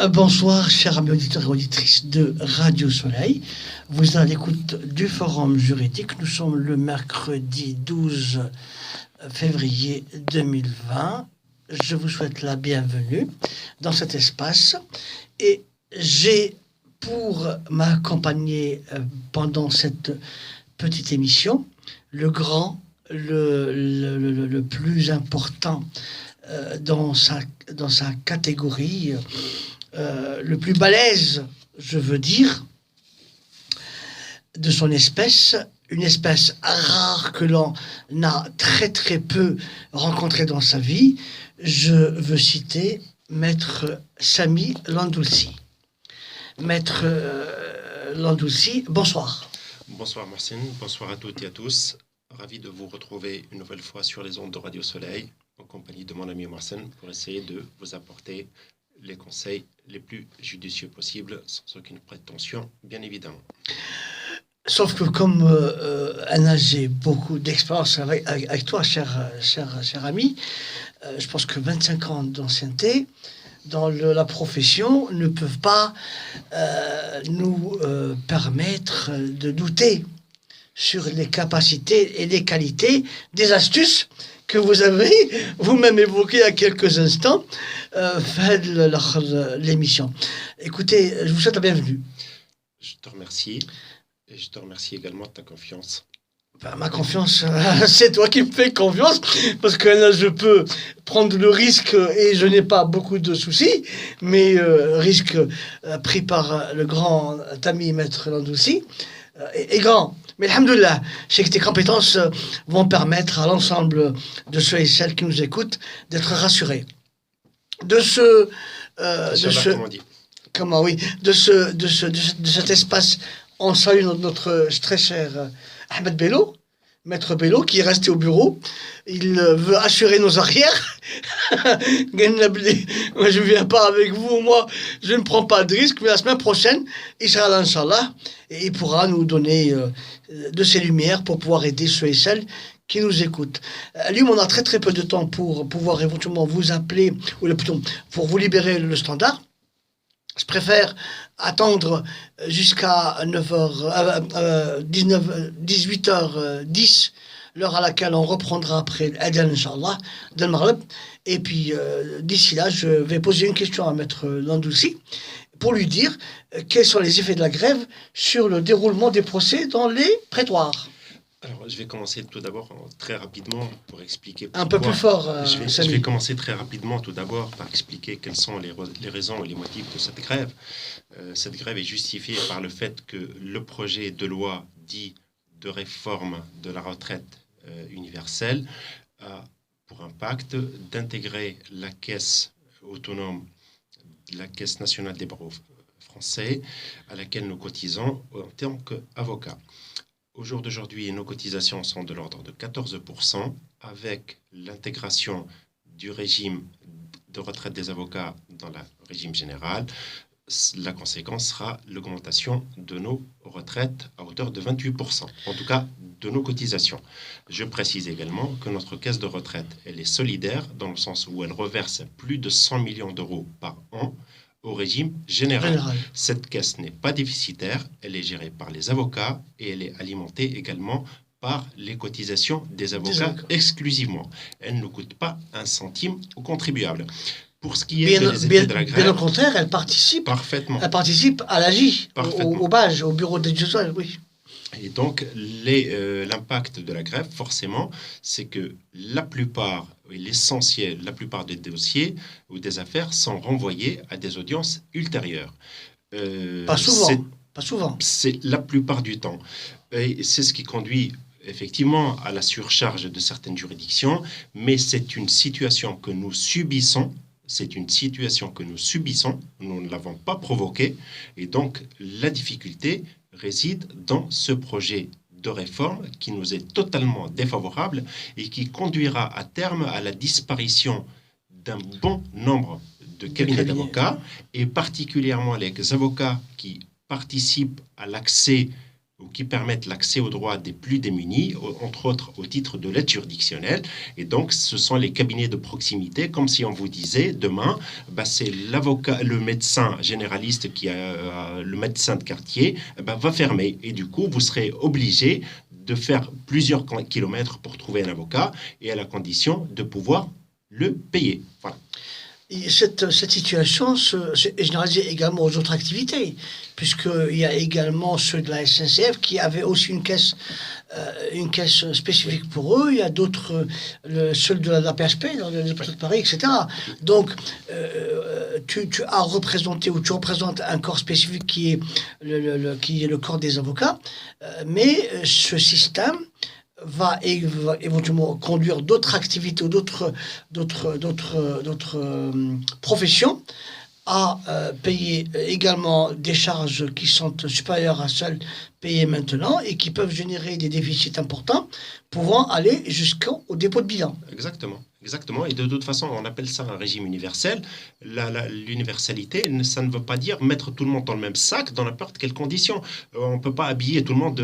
Bonsoir, chers amis auditeurs et auditrices de Radio Soleil. Vous êtes à l'écoute du Forum juridique. Nous sommes le mercredi 12 février 2020. Je vous souhaite la bienvenue dans cet espace. Et j'ai, pour m'accompagner pendant cette petite émission, le grand, le plus important dans sa catégorie, le plus balèze, je veux dire, de son espèce, une espèce rare que l'on a très très peu rencontrée dans sa vie. Je veux citer Maître Sami Landoulsi. Maître Landoulsi, bonsoir. Bonsoir Marcin, bonsoir à toutes et à tous. Ravi de vous retrouver une nouvelle fois sur les ondes de Radio Soleil, en compagnie de mon ami Marcin, pour essayer de vous apporter les conseils les plus judicieux possibles, sans aucune prétention, bien évidemment. Sauf que comme Anna, j'ai beaucoup d'expérience avec toi, cher ami, je pense que 25 ans d'ancienneté dans la profession ne peuvent pas nous permettre de douter sur les capacités et les qualités des astuces que vous avez vous-même évoquées il y a quelques instants, fait l'émission. Écoutez, je vous souhaite la bienvenue. Je te remercie, et je te remercie également de ta confiance. Ma confiance, c'est toi qui me fais confiance, parce que là, je peux prendre le risque, et je n'ai pas beaucoup de soucis, mais risque pris par le grand ami Maître Landoulsi est grand. Mais alhamdoulilah, je sais que tes compétences vont permettre à l'ensemble de ceux et celles qui nous écoutent d'être rassurés. De cet espace, on salue notre très cher Ahmed Bello, Maître Bello, qui est resté au bureau. Il veut assurer nos arrières. Moi, je ne viens pas avec vous, moi, je ne prends pas de risque, mais la semaine prochaine, il sera là, Inch'Allah, et il pourra nous donner de ses lumières pour pouvoir aider ceux et celles qui nous écoutent. Lui, on a très très peu de temps pour pouvoir éventuellement vous appeler, ou plutôt pour vous libérer le standard. Je préfère attendre jusqu'à 18h10, l'heure à laquelle on reprendra après l'Adhan, Inch'Allah, de Maghreb. Et puis, d'ici là, je vais poser une question à Maître Landoulsi pour lui dire quels sont les effets de la grève sur le déroulement des procès dans les prétoires. Alors, je vais commencer tout d'abord très rapidement pour expliquer pourquoi. Un peu plus fort, je vais commencer très rapidement tout d'abord par expliquer quelles sont les raisons et les motifs de cette grève. Cette grève est justifiée par le fait que le projet de loi dit de réforme de la retraite universelle a pour impact d'intégrer la caisse autonome, la Caisse nationale des barreaux français, à laquelle nous cotisons en tant qu'avocats. Au jour d'aujourd'hui, nos cotisations sont de l'ordre de 14%. Avec l'intégration du régime de retraite des avocats dans le régime général, la conséquence sera l'augmentation de nos retraites à hauteur de 28%, en tout cas de nos cotisations. Je précise également que notre caisse de retraite, elle est solidaire dans le sens où elle reverse plus de 100 millions d'euros par an au régime général. Cette caisse n'est pas déficitaire, elle est gérée par les avocats et elle est alimentée également par les cotisations des avocats exclusivement. Elle ne coûte pas un centime aux contribuables. Pour ce qui est des effets de la grève... Bien au contraire, elle participe parfaitement. Elle participe à l'AJ, au BAJ, au bureau d'aide sociale, oui. Et donc, l'impact de la grève, forcément, c'est que la plupart des dossiers ou des affaires sont renvoyés à des audiences ultérieures. Pas souvent. C'est la plupart du temps. Et c'est ce qui conduit effectivement à la surcharge de certaines juridictions, mais c'est une situation que nous subissons. Nous ne l'avons pas provoquée. Et donc, la difficulté réside dans ce projet de réforme qui nous est totalement défavorable et qui conduira à terme à la disparition d'un bon nombre de cabinets d'avocats, et particulièrement les avocats qui participent à l'accès ou qui permettent l'accès aux droits des plus démunis, entre autres au titre de l'aide juridictionnelle. Et donc, ce sont les cabinets de proximité, comme si on vous disait, demain, c'est l'avocat, le médecin généraliste, le médecin de quartier, va fermer. Et du coup, vous serez obligé de faire plusieurs kilomètres pour trouver un avocat, et à la condition de pouvoir le payer. Voilà. Et cette situation est généralisée également aux autres activités, puisqu'il y a également ceux de la SNCF qui avaient aussi une caisse spécifique pour eux. Il y a d'autres, ceux de la PHP, dans le de Paris, etc. Donc, tu as représenté, ou tu représentes un corps spécifique qui est le corps des avocats, mais ce système va éventuellement conduire d'autres activités ou d'autres professions à payer également des charges qui sont supérieures à celles payées maintenant et qui peuvent générer des déficits importants pouvant aller jusqu'au dépôt de bilan. Exactement. Exactement, et de toute façon, on appelle ça un régime universel. L'universalité, ça ne veut pas dire mettre tout le monde dans le même sac dans n'importe quelle condition. On ne peut pas habiller tout le monde,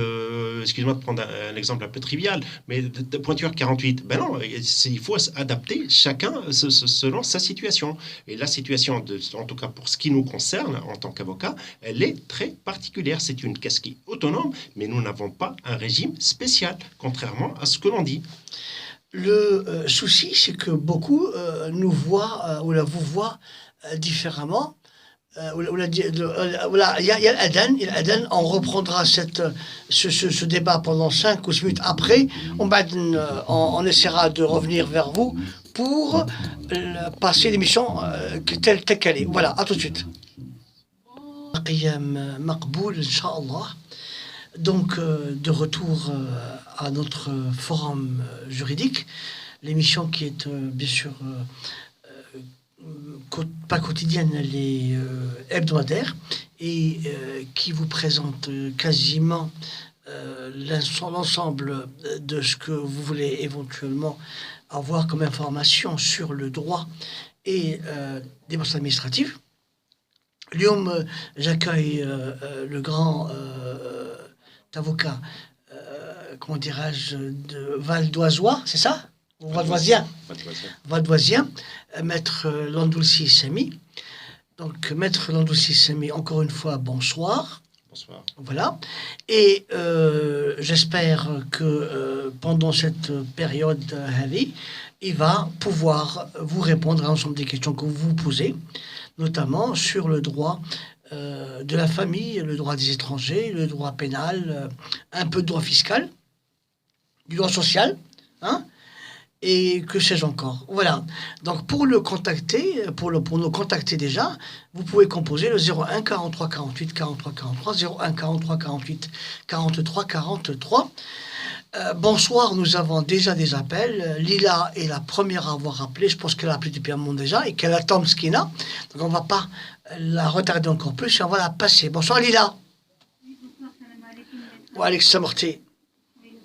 excuse-moi de prendre un exemple un peu trivial, mais de pointure 48. Ben non, il faut adapter chacun selon sa situation. Et la situation, en tout cas pour ce qui nous concerne en tant qu'avocat, elle est très particulière. C'est une caisse qui est autonome, mais nous n'avons pas un régime spécial, contrairement à ce que l'on dit. Le souci, c'est que beaucoup nous voient ou vous voient différemment. Il y a l'Aden, on reprendra ce débat pendant 5 ou 6 minutes après. On essaiera de revenir vers vous pour passer l'émission telle qu'elle est. Voilà, à tout de suite. قيام مقبول إن شاء الله. Donc, de retour à notre forum juridique, l'émission qui est bien sûr pas quotidienne, elle est hebdomadaire et qui vous présente quasiment l'ensemble de ce que vous voulez éventuellement avoir comme information sur le droit et des démarches administratives. L'homme, j'accueille le grand avocat, comment dirais-je, de Valdoisois, c'est ça? Ou Valdoisien. Valdoisien, maître Landoulsi Sami. Donc, maître Landoulsi Sami, encore une fois, bonsoir. Bonsoir. Voilà. Et j'espère que pendant cette période heavy, il va pouvoir vous répondre à l'ensemble des questions que vous vous posez, notamment sur le droit de la famille, le droit des étrangers, le droit pénal, un peu de droit fiscal, du droit social, hein, et que sais-je encore. Voilà. Donc pour le contacter, pour nous contacter déjà, vous pouvez composer le 01 43 48 43 43, 01 43 48 43 43. Bonsoir, nous avons déjà des appels. Lila est la première à avoir appelé. Je pense qu'elle a appelé depuis un moment déjà et qu'elle attend ce qu'il a. Donc on ne va pas la retarder encore plus et on va la passer. Bonsoir Lila. Oui, bonsoir, salam alaikum. Wa alaikum salam. Oui,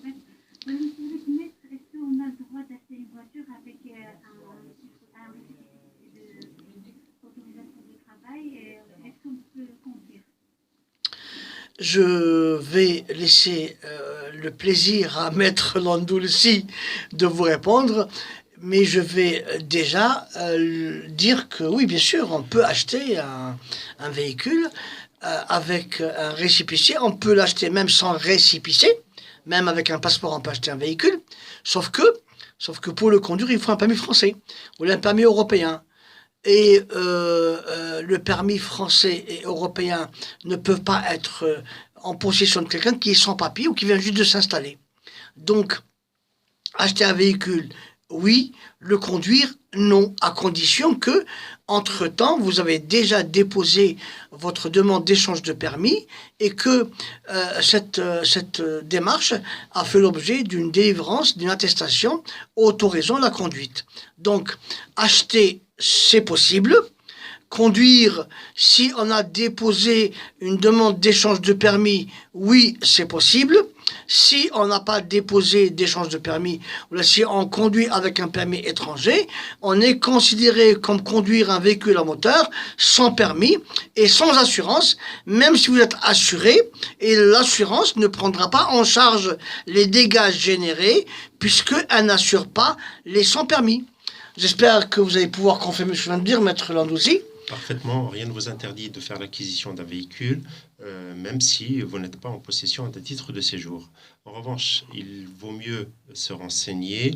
maître, est-ce qu'on a le droit d'acheter une voiture avec un autorisation de travail? Est-ce qu'on peut conduire? Je vais laisser le plaisir à Maître Landoulsi de vous répondre, mais je vais déjà dire que oui, bien sûr, on peut acheter un véhicule avec un récépissé. On peut l'acheter même sans récépissé, même avec un passeport, on peut acheter un véhicule. Sauf que pour le conduire, il faut un permis français ou un permis européen. Et le permis français et européen ne peuvent pas être en possession de quelqu'un qui est sans papier ou qui vient juste de s'installer. Donc, acheter un véhicule, oui. Le conduire, non. À condition que, entre-temps, vous avez déjà déposé votre demande d'échange de permis et que cette démarche a fait l'objet d'une délivrance, d'une attestation autorisant la conduite. Donc, acheter, c'est possible. Conduire, si on a déposé une demande d'échange de permis, oui, c'est possible. si on n'a pas déposé d'échange de permis, ou là, si on conduit avec un permis étranger, on est considéré comme conduire un véhicule à moteur sans permis et sans assurance, même si vous êtes assuré, et l'assurance ne prendra pas en charge les dégâts générés, puisqu'elle n'assure pas les sans permis. J'espère que vous allez pouvoir confirmer ce que je viens de dire, Maître Landouzi. Parfaitement, rien ne vous interdit de faire l'acquisition d'un véhicule, même si vous n'êtes pas en possession d'un titre de séjour. En revanche, il vaut mieux se renseigner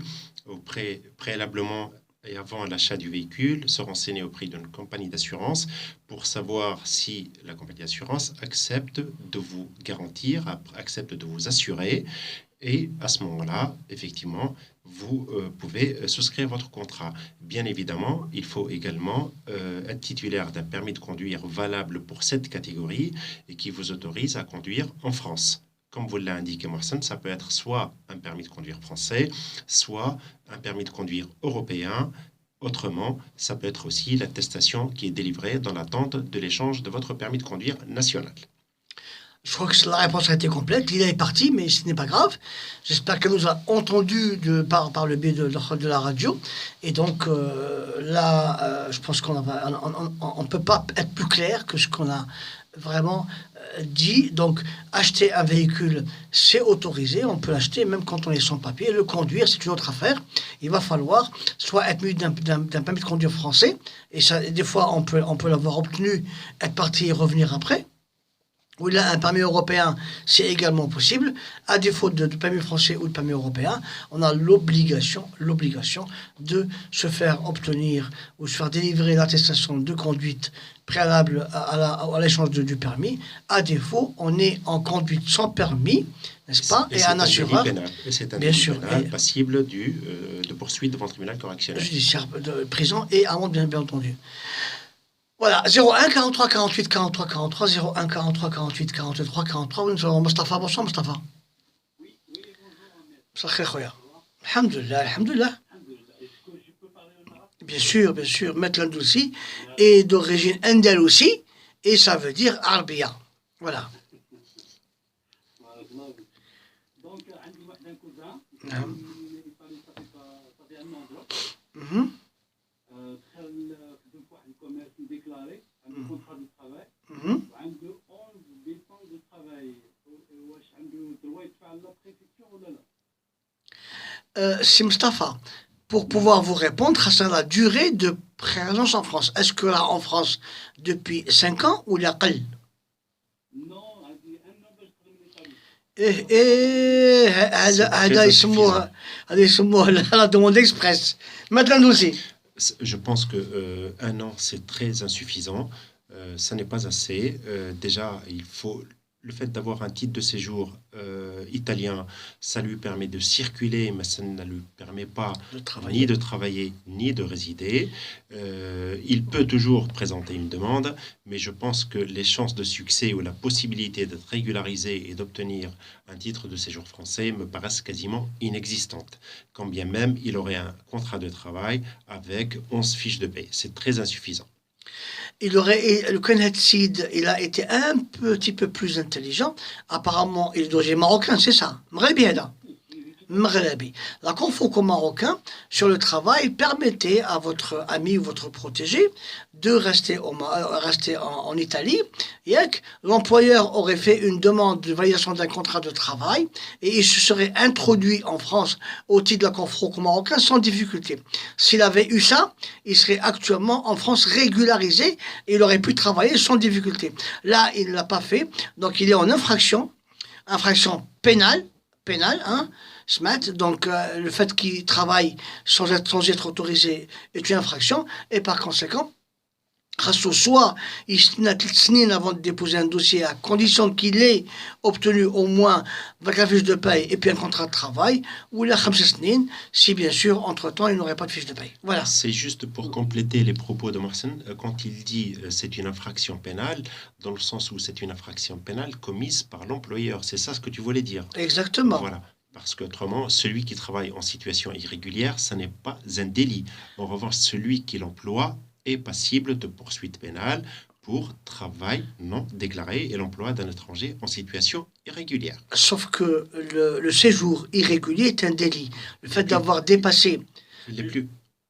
préalablement et avant l'achat du véhicule, se renseigner auprès d'une compagnie d'assurance pour savoir si la compagnie d'assurance accepte de vous garantir, accepte de vous assurer. Et à ce moment-là, effectivement, vous pouvez souscrire votre contrat. Bien évidemment, il faut également être titulaire d'un permis de conduire valable pour cette catégorie et qui vous autorise à conduire en France. Comme vous l'a indiqué Mohsen, ça peut être soit un permis de conduire français, soit un permis de conduire européen. Autrement, ça peut être aussi l'attestation qui est délivrée dans l'attente de l'échange de votre permis de conduire national. Je crois que la réponse a été complète. Lila est parti, mais ce n'est pas grave. J'espère qu'elle nous a entendus par le biais de la radio. Et donc, là, je pense qu'on ne peut pas être plus clair que ce qu'on a vraiment dit. Donc, acheter un véhicule, c'est autorisé. On peut l'acheter même quand on est sans papier. Le conduire, c'est une autre affaire. Il va falloir soit être muni d'un permis de conduire français. Et ça, des fois, on peut l'avoir obtenu, être parti et revenir après. Ou là, un permis européen, c'est également possible. À défaut de permis français ou de permis européen, on a l'obligation de se faire obtenir ou se faire délivrer l'attestation de conduite préalable à l'échange du permis. À défaut, on est en conduite sans permis, n'est-ce pas? Et un assureur. Et c'est un délit pénal passible de poursuite devant le tribunal correctionnel. Judiciaire, de prison et amende, bien entendu. Voilà, 01 43 48 43 43, 01 43 48 43 43. Nous avons Mustafa. Bonsoir, Mustafa. Oui, bonjour. Sakhir khoya. Alhamdulillah, alhamdulillah. Est-ce que je peux parler en arabe? Bien sûr. Maître Landouzi est d'origine andalousie et ça veut dire Arbia. Voilà. Donc, un cousin, نعم. ça fait un an de Mhm, دخل خدم في واحد الكوميرس ديكلاري عنده كونترا دو ترافاي mhm. وعنده 11 بيتون دو ترافاي واش عنده دروا يدفع لا بريفكتور ولا لا؟ C'est Mustafa. Pour pouvoir vous répondre, c'est la durée de présence en France. Est-ce que là, en France, depuis 5 ans ou la قل? نو هذه ان an باش تخدم ليطالي. هذا يسموه la demande express. Maître Landouzi. Je pense que un an, c'est très insuffisant. Ça n'est pas assez. Déjà, le fait d'avoir un titre de séjour italien, ça lui permet de circuler, mais ça ne lui permet pas ni de travailler, ni de résider. Il peut toujours présenter une demande, mais je pense que les chances de succès ou la possibilité d'être régularisé et d'obtenir un titre de séjour français me paraissent quasiment inexistantes. Quand bien même il aurait un contrat de travail avec 11 fiches de paie. C'est très insuffisant. Le Kenneth Seed, il a été un petit peu plus intelligent. Apparemment, il est d'origine marocaine, c'est ça. Maghrebi. La confoco marocain sur le travail permettait à votre ami ou votre protégé de rester en Italie. Et l'employeur aurait fait une demande de validation d'un contrat de travail et il se serait introduit en France au titre de la confoco marocain sans difficulté. S'il avait eu ça, il serait actuellement en France régularisé et il aurait pu travailler sans difficulté. Là, il ne l'a pas fait, donc il est en infraction pénale, hein, SMAT, donc le fait qu'il travaille sans être autorisé est une infraction, et par conséquent, soit il s'nine avant de déposer un dossier à condition qu'il ait obtenu au moins avec la fiche de paye et puis un contrat de travail, ou la snine, si bien sûr, entre-temps, il n'aurait pas de fiche de paye. Voilà. C'est juste pour compléter les propos de Mohsen, quand il dit c'est une infraction pénale, dans le sens où c'est une infraction pénale commise par l'employeur. C'est ça ce que tu voulais dire. Exactement. Voilà. Parce qu'autrement, celui qui travaille en situation irrégulière, ça n'est pas un délit. En revanche, celui qui l'emploie est passible de poursuites pénales pour travail non déclaré et l'emploi d'un étranger en situation irrégulière. Sauf que le séjour irrégulier est un délit. Le fait d'avoir dépassé... Il n'est plus.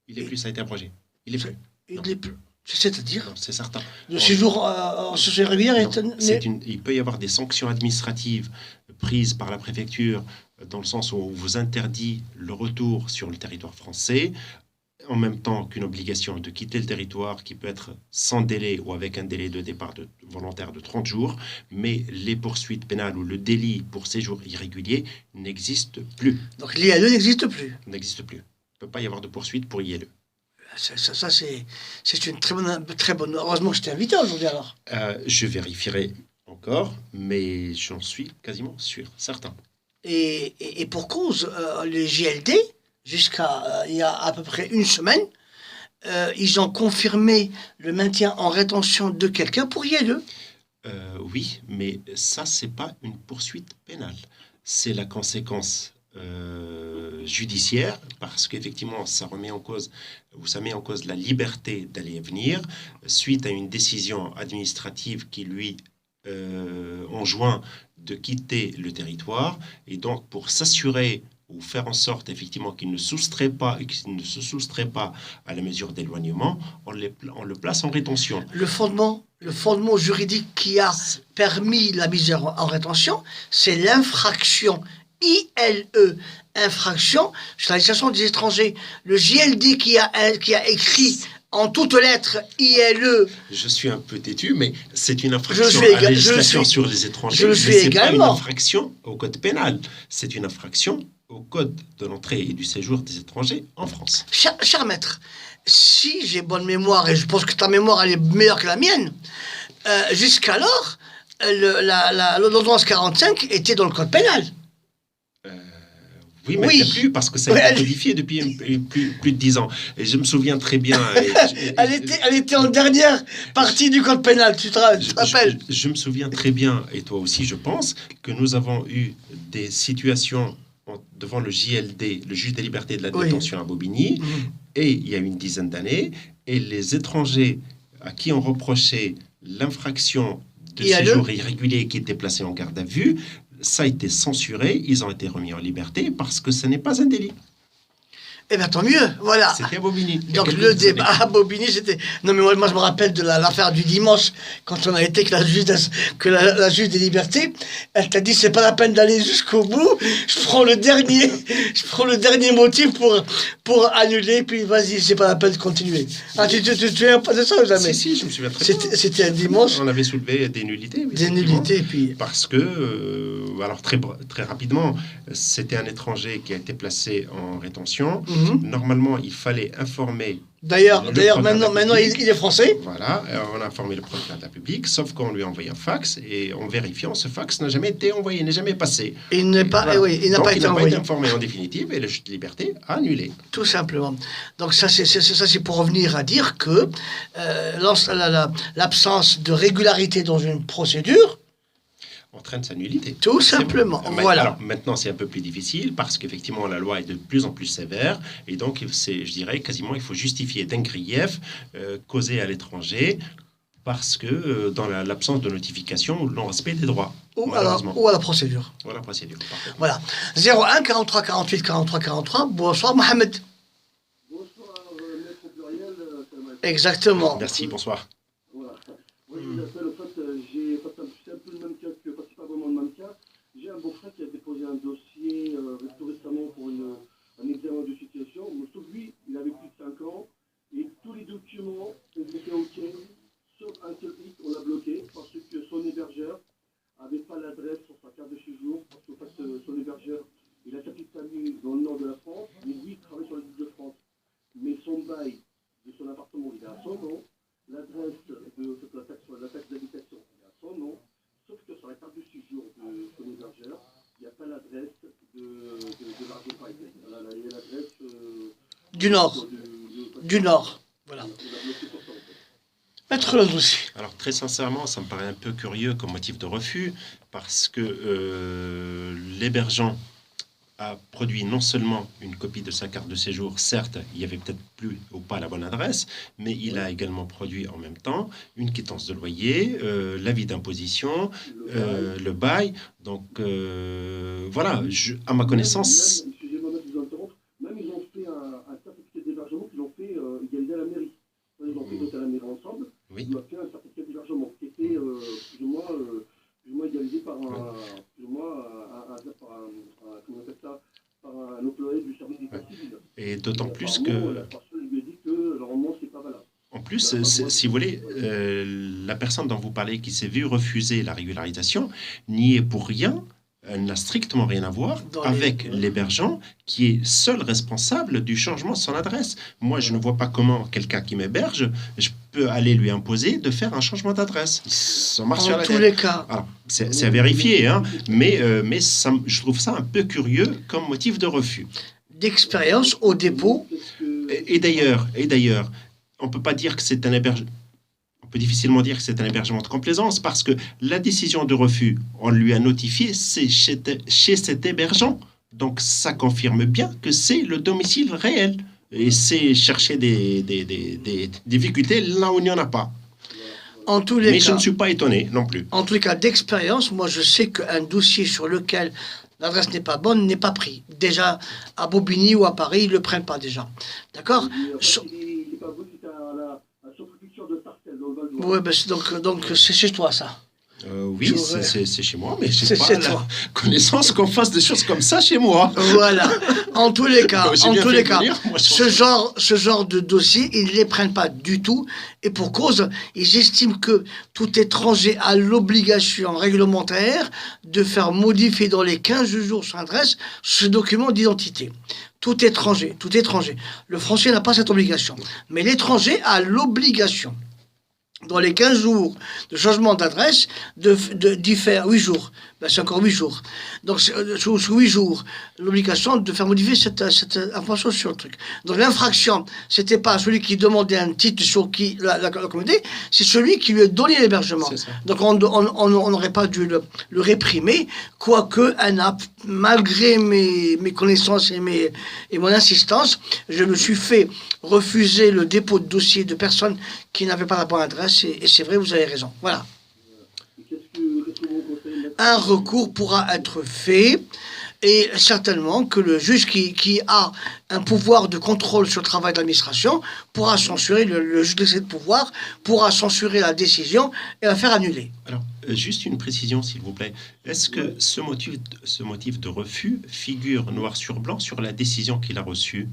Il n'est plus, ça a été abrogé. Il n'est plus. Il n'est plus. C'est-à-dire, Non, c'est certain. le séjour en séjour irrégulier est un... Il peut y avoir des sanctions administratives prises par la préfecture dans le sens où on vous interdit le retour sur le territoire français, en même temps qu'une obligation de quitter le territoire qui peut être sans délai ou avec un délai de départ volontaire de 30 jours, mais les poursuites pénales ou le délit pour séjour irrégulier n'existe plus. Donc l'ILE n'existe plus. N'existe plus. Il ne peut pas y avoir de poursuite pour ILE. Ça c'est une très bonne... Heureusement que je t'ai invité aujourd'hui alors. Je vérifierai encore, mais j'en suis quasiment sûr, certain. Et pour cause, les JLD, jusqu'à il y a à peu près une semaine, ils ont confirmé le maintien en rétention de quelqu'un pour ILE. Oui, mais ça, c'est pas une poursuite pénale. C'est la conséquence judiciaire, parce qu'effectivement, ça met en cause la liberté d'aller et venir, suite à une décision administrative qui lui enjoint de quitter le territoire. Et donc, pour s'assurer ou faire en sorte effectivement qu'il ne se soustrait pas à la mesure d'éloignement, on le place en rétention. Le fondement juridique qui a permis la mise en rétention, c'est l'infraction ILE, infraction sur la législation des étrangers. Le JLD qui a écrit en toutes lettres ILE. Je suis un peu têtu, mais c'est une infraction à la législation sur les étrangers. Je le suis également. C'est pas une infraction au code pénal, c'est une infraction au code de l'entrée et du séjour des étrangers en France. Cher maître, si j'ai bonne mémoire, et je pense que ta mémoire elle est meilleure que la mienne, jusqu'alors, l'ordonnance 45 était dans le code pénal. Oui, mais il n'y a plus, parce que ça a été codifié depuis plus de 10 ans. Et je me souviens très bien... Elle était en dernière partie du code pénal, tu te rappelles? Je me souviens très bien, et toi aussi je pense, que nous avons eu des situations devant le JLD, le juge des libertés et de la détention à Bobigny, et il y a une dizaine d'années, et les étrangers à qui on reprochait l'infraction de séjour irrégulier qui était placé en garde à vue, ça a été censuré, ils ont été remis en liberté parce que ce n'est pas un délit. Eh bien, tant mieux, voilà. C'était à Bobigny. Donc, le débat à Bobigny, c'était... Non, mais moi, je me rappelle de l'affaire du dimanche, quand on a été que la juge des libertés, elle t'a dit, c'est pas la peine d'aller jusqu'au bout, je prends le dernier motif pour annuler, puis vas-y, c'est pas la peine de continuer. Ah, tu te souviens pas de ça ou jamais? Si, je me souviens très bien. C'était un dimanche. On avait soulevé des nullités. Des nullités, puis... Parce que, alors très rapidement, c'était un étranger qui a été placé en rétention. Normalement, il fallait informer... D'ailleurs, maintenant, il est français. Voilà, on a informé le procureur de la République, sauf qu'on lui a envoyé un fax, et en vérifiant, ce fax n'a jamais été envoyé, n'est jamais passé. Il n'a pas été envoyé. Informé en définitive, et le juge de liberté a annulé. Tout simplement. Donc ça, c'est pour revenir à dire que l'absence de régularité dans une procédure entraîne sa nullité. Tout simplement. Voilà. Alors, maintenant, c'est un peu plus difficile parce qu'effectivement, la loi est de plus en plus sévère et donc, je dirais quasiment, il faut justifier d'un grief causé à l'étranger parce que dans l'absence de notification ou de non-respect des droits. Ou à la procédure. Ou à la procédure. Voilà. 01 43 48 43 43. Bonsoir, Mohamed. Bonsoir, maître pluriel. Exactement. Merci, bonsoir. Voilà. Moi, je vous appelle, en fait, c'est un peu le même cas que, c'est pas vraiment le même cas. J'ai un beau-frère qui a déposé un dossier tout récemment pour un examen de situation. Sauf lui, il avait plus de 5 ans et tous les documents étaient OK, sauf un seul hic, on l'a bloqué parce que son hébergeur n'avait pas l'adresse sur sa carte de séjour. Parce qu'en fait, son hébergeur, il a sa petite famille dans le nord de la France, mais lui, il travaille sur l'île de France. Mais son bail de son appartement, il est à son nom. L'adresse de la taxe d'habitation est à son nom, sauf que sur la carte de séjour de son hébergeur, il n'y a pas l'adresse de l'Argent-Paille. Il y a l'adresse du Nord. Du Nord. Voilà. Maître Landouci. Alors très sincèrement, ça me paraît un peu curieux comme motif de refus, parce que l'hébergeant a produit non seulement une copie de sa carte de séjour, certes, il n'y avait peut-être plus ou pas la bonne adresse, mais il a également produit en même temps une quittance de loyer, l'avis d'imposition, le bail. Donc voilà, à ma connaissance... Excusez-moi de vous interrompre, même ils ont fait un certificat d'hébergement qu'ils ont fait égaliser à la mairie. Ils ont fait voter à la mairie ensemble, Oui. ils ont fait un certificat d'hébergement qui était plus ou moins égalisé par comment on appelle ça, par un employé du service d'état civil. Et d'autant plus apparemment, que... la personne lui a dit que normalement c'est pas valable. En plus, si vous voulez, la personne dont vous parlez qui s'est vue refuser la régularisation n'y est pour rien. Elle n'a strictement rien à voir avec l'hébergeant qui est seul responsable du changement de son adresse. Moi, je ne vois pas comment quelqu'un qui m'héberge, je peux aller lui imposer de faire un changement d'adresse. Ça marche sur la tête. En tous les cas. Alors, c'est à vérifier, hein, mais je trouve ça un peu curieux comme motif de refus. D'expérience au dépôt. Et d'ailleurs, on ne peut pas dire que c'est un hébergement. On peut difficilement dire que c'est un hébergement de complaisance parce que la décision de refus, on lui a notifié, c'est chez cet hébergeant. Donc ça confirme bien que c'est le domicile réel. Et c'est chercher des difficultés là où il n'y en a pas. En tous les Mais cas, je ne suis pas étonné non plus. En tous les cas, d'expérience, moi je sais qu'un dossier sur lequel l'adresse n'est pas bonne n'est pas pris. Déjà, à Bobigny ou à Paris, ils ne le prennent pas déjà. D'accord? Il n'est pas beau, c'est à la sous-préfecture de Sarcelles, dans le Val d'Oise. Oui, ben donc c'est chez toi ça. Oui, c'est chez moi, mais je n'ai C'est pas chez la toi. connaissance qu'on fasse des choses comme ça chez moi. Voilà. En tous les cas, J'ai bien fait de venir, moi, ce genre de dossier, ils ne les prennent pas du tout. Et pour cause, ils estiment que tout étranger a l'obligation réglementaire de faire modifier dans les 15 jours son adresse ce document d'identité. Tout étranger. Le français n'a pas cette obligation. Mais l'étranger a l'obligation, dans les 15 jours de changement d'adresse, d'y faire 8 jours. Ben, c'est encore 8 jours. Donc, sous 8 jours, l'obligation de faire modifier cette information sur le truc. Donc, l'infraction, c'était pas celui qui demandait un titre sur qui la communauté, c'est celui qui lui a donné l'hébergement. Donc, on n'aurait pas dû le réprimer, quoique, malgré mes connaissances et mon insistance, je me suis fait refuser le dépôt de dossier de personnes qui n'avaient pas la bonne adresse, et c'est vrai, vous avez raison. Voilà. Un recours pourra être fait, et certainement que le juge qui a un pouvoir de contrôle sur le travail de l'administration pourra censurer, le juge d'excès de pouvoir pourra censurer la décision et la faire annuler. Alors, juste une précision, s'il vous plaît. Est-ce que ce motif de refus figure noir sur blanc sur la décision qu'il a reçue?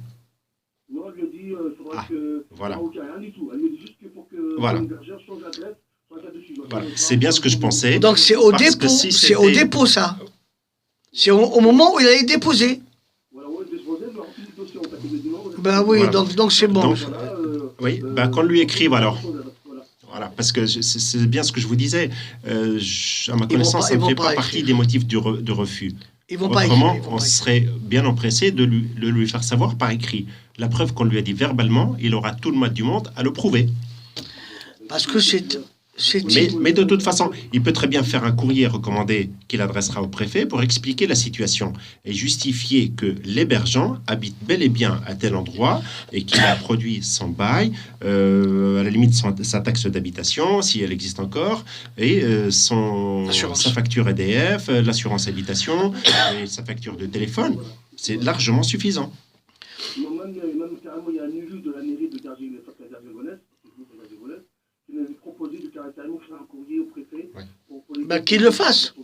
Non, elle lui a dit il faudra que... Voilà. Non, rien du tout. Elle lui a dit juste que pour que Voilà. l'hébergeur change d'adresse, voilà. C'est bien ce que je pensais. Donc c'est au Parce dépôt, que si c'est au c'était- dépôt ça. C'est au moment où il allait déposer. Voilà, ouais, déposer, elle lui a rempli le dossier, on t'a dit non. Ben oui, Voilà. donc c'est bon. Donc, Voilà, oui, qu'on lui écrive alors. Voilà. Voilà, parce que c'est bien ce que je vous disais. À ma connaissance, ça ils ne vont fait pas pas partie écrire. des motifs de refus. Ils vont pas Autrement, écrire, ils vont on pas serait bien empressé de lui faire savoir par écrit. La preuve qu'on lui a dit verbalement, il aura tout le mal du monde à le prouver. Parce que c'est Mais de toute façon, il peut très bien faire un courrier recommandé qu'il adressera au préfet pour expliquer la situation et justifier que l'hébergeant habite bel et bien à tel endroit et qu'il a produit son bail, à la limite sa taxe d'habitation, si elle existe encore, et sa facture EDF, l'assurance habitation et sa facture de téléphone. C'est largement suffisant. Même carrément, il y a un élu de la mairie de Garges-Gonesse, qui m'avait proposé de carrément faire un courrier au préfet. Ouais. Ben, qu'il le fasse.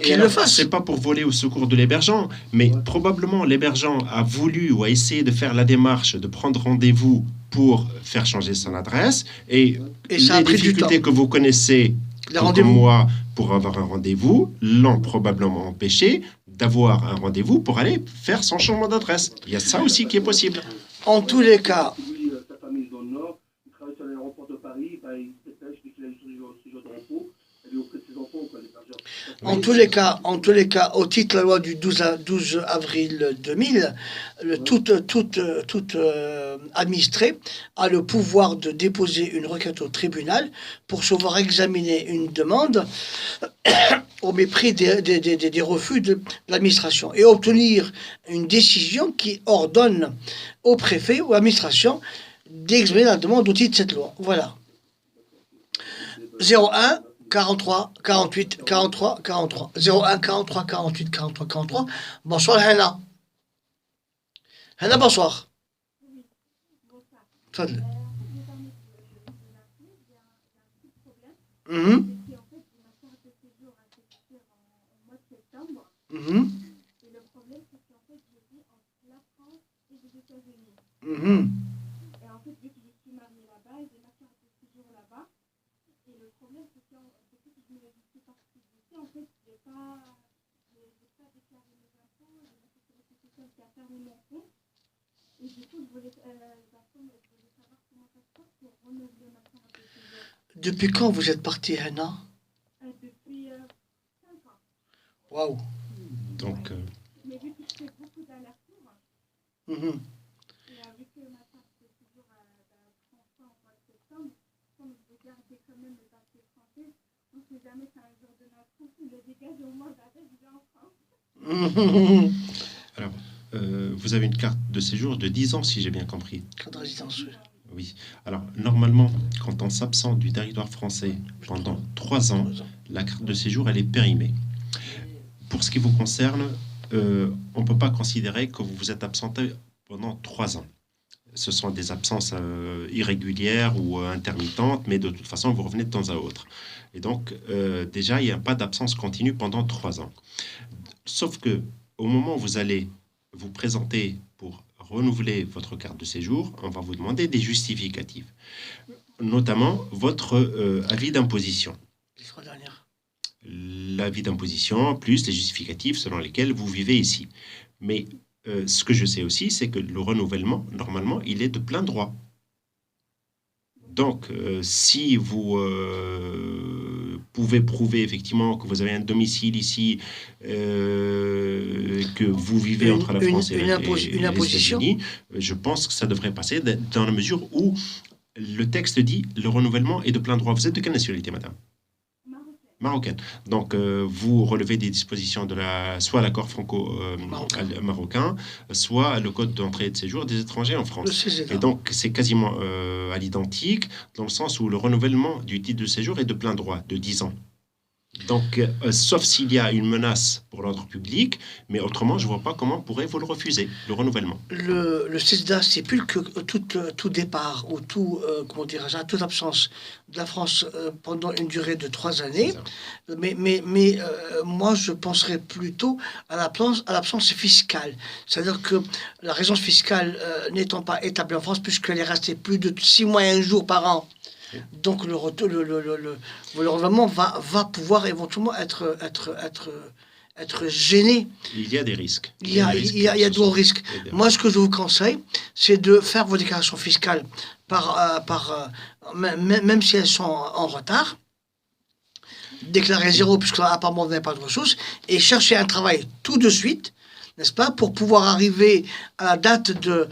Qu'il le fasse. C'est pas pour voler au secours de l'hébergeant, mais probablement l'hébergeant a voulu ou a essayé de faire la démarche de prendre rendez-vous pour faire changer son adresse, et ça a les pris du difficultés temps. que vous connaissez, Les tout comme rendez-vous. moi, pour avoir un rendez-vous, l'ont probablement empêché d'avoir un rendez-vous pour aller faire son changement d'adresse. Il y a ça aussi qui est possible. En tous les cas, Lui, sa famille est dans le Nord, il travaille sur l'aéroport de Paris, il dépêche dès qu'il a eu ses jours de repos, elle est auprès de ses enfants, quoi, l'hébergeur. En tous les cas, au titre de la loi du 12 avril 2000, toute administré a le pouvoir de déposer une requête au tribunal pour se voir examiner une demande au mépris des refus de l'administration et obtenir une décision qui ordonne au préfet ou à l'administration d'examiner la demande au titre de cette loi. Voilà. 01 43 48 43 43. 01 43 48 43 43. Bonsoir Hana. Hana, bonsoir. Tfadl. Mhm. Mhm. Mhm. Et en fait, vu que je suis mariée là-bas, j'ai ma carte de séjour là-bas. Et le problème, c'est que depuis que je me suis partie d'ici, en fait, j'ai pas déclaré mes impôts, j'ai ma sécurité sociale qui a fermé mon compte. Et du coup, je voulais savoir comment ça se passe pour renouveler ma carte de séjour. Depuis quand vous êtes parti, Hana? Depuis 5 ans. Waouh. Donc, Mais vu que je fais beaucoup d'allers-retours, Mhm. vu que ma carte de séjour prend fin au mois de septembre, comme je veux garder quand même le papier français, on ne sait jamais si un jour de notre vie, si le dégage au moins j'avais, je vais en France. Mhm. alors, vous avez une carte de séjour de 10 ans, si j'ai bien compris. Carte de résidence, oui. Oui. Alors, normalement, quand on s'absente du territoire français pendant 3 ans, la carte de séjour, elle est périmée. Pour ce qui vous concerne, on ne peut pas considérer que vous vous êtes absenté pendant 3 ans. Ce sont des absences irrégulières ou intermittentes, mais de toute façon, vous revenez de temps à autre. Et donc, déjà, il n'y a pas d'absence continue pendant 3 ans. Sauf que, au moment où vous allez vous présenter pour renouveler votre carte de séjour, on va vous demander des justificatifs, notamment votre avis d'imposition. Les 3 dernières. L'avis d'imposition plus les justificatifs selon lesquels vous vivez ici. Mais ce que je sais aussi, c'est que le renouvellement, normalement, il est de plein droit. Donc, si vous pouvez prouver effectivement que vous avez un domicile ici, que vous vivez entre la France et les États-Unis, je pense que ça devrait passer dans la mesure où le texte dit le renouvellement est de plein droit. Vous êtes de quelle nationalité, madame? Marocaine. Donc, vous relevez des dispositions de soit l'accord franco-marocain, soit le code d'entrée et de séjour des étrangers en France. Et donc, c'est quasiment à l'identique, dans le sens où le renouvellement du titre de séjour est de plein droit, de 10 ans. Donc, sauf s'il y a une menace pour l'ordre public, mais autrement, je ne vois pas comment pourrez-vous le refuser, le renouvellement. Le CESDA stipule que tout départ ou toute absence de la France pendant une durée de 3 années, mais moi je penserais plutôt à l'absence fiscale. C'est-à-dire que la résidence fiscale n'étant pas établie en France, puisqu'elle est restée plus de 6 mois et 1 jour par an, donc le renouvellement va pouvoir éventuellement être gêné. Il y a des risques. Il y a de gros risques. Moi, ce que je vous conseille, c'est de faire vos déclarations fiscales même si elles sont en retard. Déclarer 0, puisque apparemment vous n'avez pas de ressources, et chercher un travail tout de suite, n'est-ce pas, pour pouvoir arriver à la date de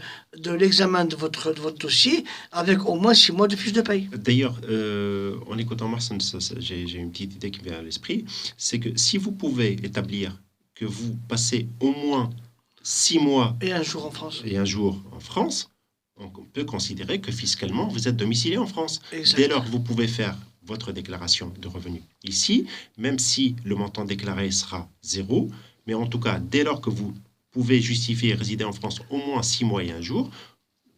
l'examen de votre dossier avec au moins 6 mois de fiche de paye. D'ailleurs, en écoutant Marcel, j'ai une petite idée qui me vient à l'esprit, c'est que si vous pouvez établir que vous passez au moins 6 mois et un jour en France, on peut considérer que fiscalement, vous êtes domicilié en France. Exactement. Dès lors que vous pouvez faire votre déclaration de revenus ici, même si le montant déclaré sera 0, mais en tout cas, dès lors que vous pouvez justifier résider en France au moins 6 mois et 1 jour,